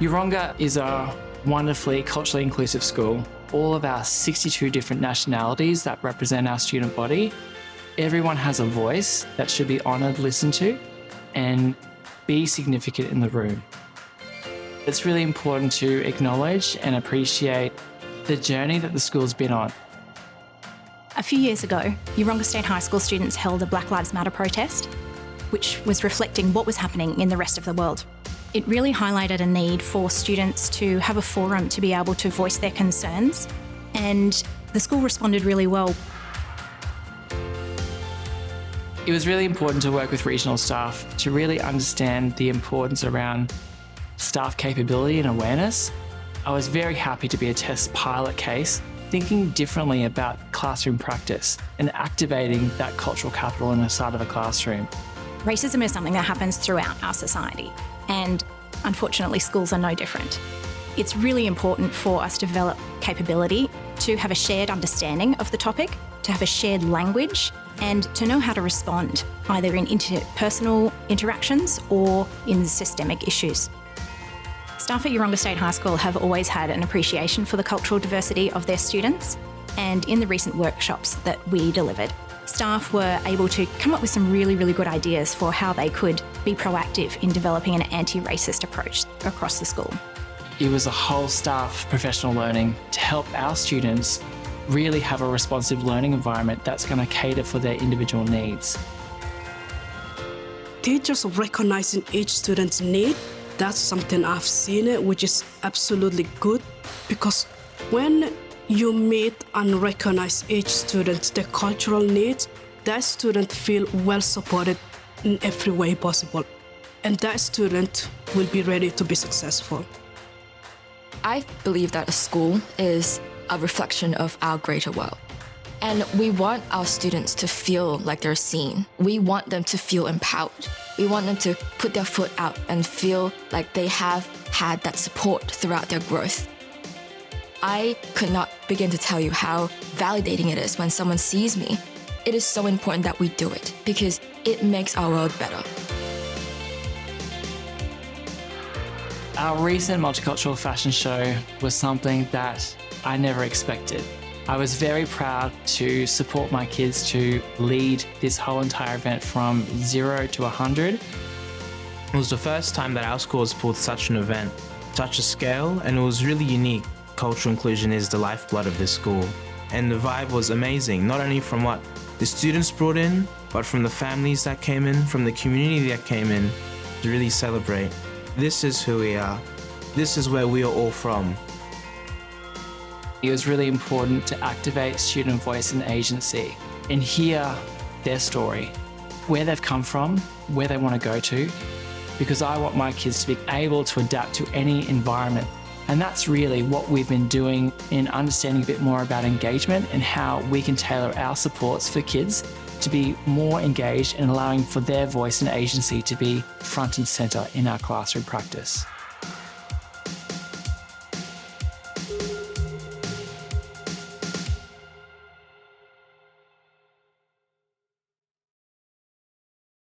Yeronga is a wonderfully culturally inclusive school. All of our 62 different nationalities that represent our student body, everyone has a voice that should be honoured, listened to, and be significant in the room. It's really important to acknowledge and appreciate the journey that the school's been on. A few years ago, Yeronga State High School students held a Black Lives Matter protest, which was reflecting what was happening in the rest of the world. It really highlighted a need for students to have a forum to be able to voice their concerns, and the school responded really well. It was really important to work with regional staff to really understand the importance around staff capability and awareness. I was very happy to be a test pilot case, thinking differently about classroom practice and activating that cultural capital inside of a classroom. Racism is something that happens throughout our society, and unfortunately schools are no different. It's really important for us to develop capability, to have a shared understanding of the topic, to have a shared language, and to know how to respond, either in interpersonal interactions or in systemic issues. Staff at Yeronga State High School have always had an appreciation for the cultural diversity of their students, and in the recent workshops that we delivered, staff were able to come up with some really good ideas for how they could be proactive in developing an anti-racist approach across the school. It was a whole staff professional learning to help our students really have a responsive learning environment that's going to cater for their individual needs. Teachers recognizing each student's need, that's something I've seen it, which is absolutely good, because when you meet and recognize each student, their cultural needs, that student feel well supported in every way possible, and that student will be ready to be successful. I believe that a school is a reflection of our greater world. And we want our students to feel like they're seen. We want them to feel empowered. We want them to put their foot out and feel like they have had that support throughout their growth. I could not begin to tell you how validating it is when someone sees me. It is so important that we do it because it makes our world better. Our recent multicultural fashion show was something that I never expected. I was very proud to support my kids to lead this whole entire event from 0 to 100. It was the first time that our school has pulled such an event, such a scale, and it was really unique. Cultural inclusion is the lifeblood of this school. And the vibe was amazing, not only from what the students brought in, but from the families that came in, from the community that came in, to really celebrate. This is who we are. This is where we are all from. It was really important to activate student voice and agency and hear their story, where they've come from, where they want to go to, because I want my kids to be able to adapt to any environment. And that's really what we've been doing in understanding a bit more about engagement and how we can tailor our supports for kids to be more engaged and allowing for their voice and agency to be front and center in our classroom practice.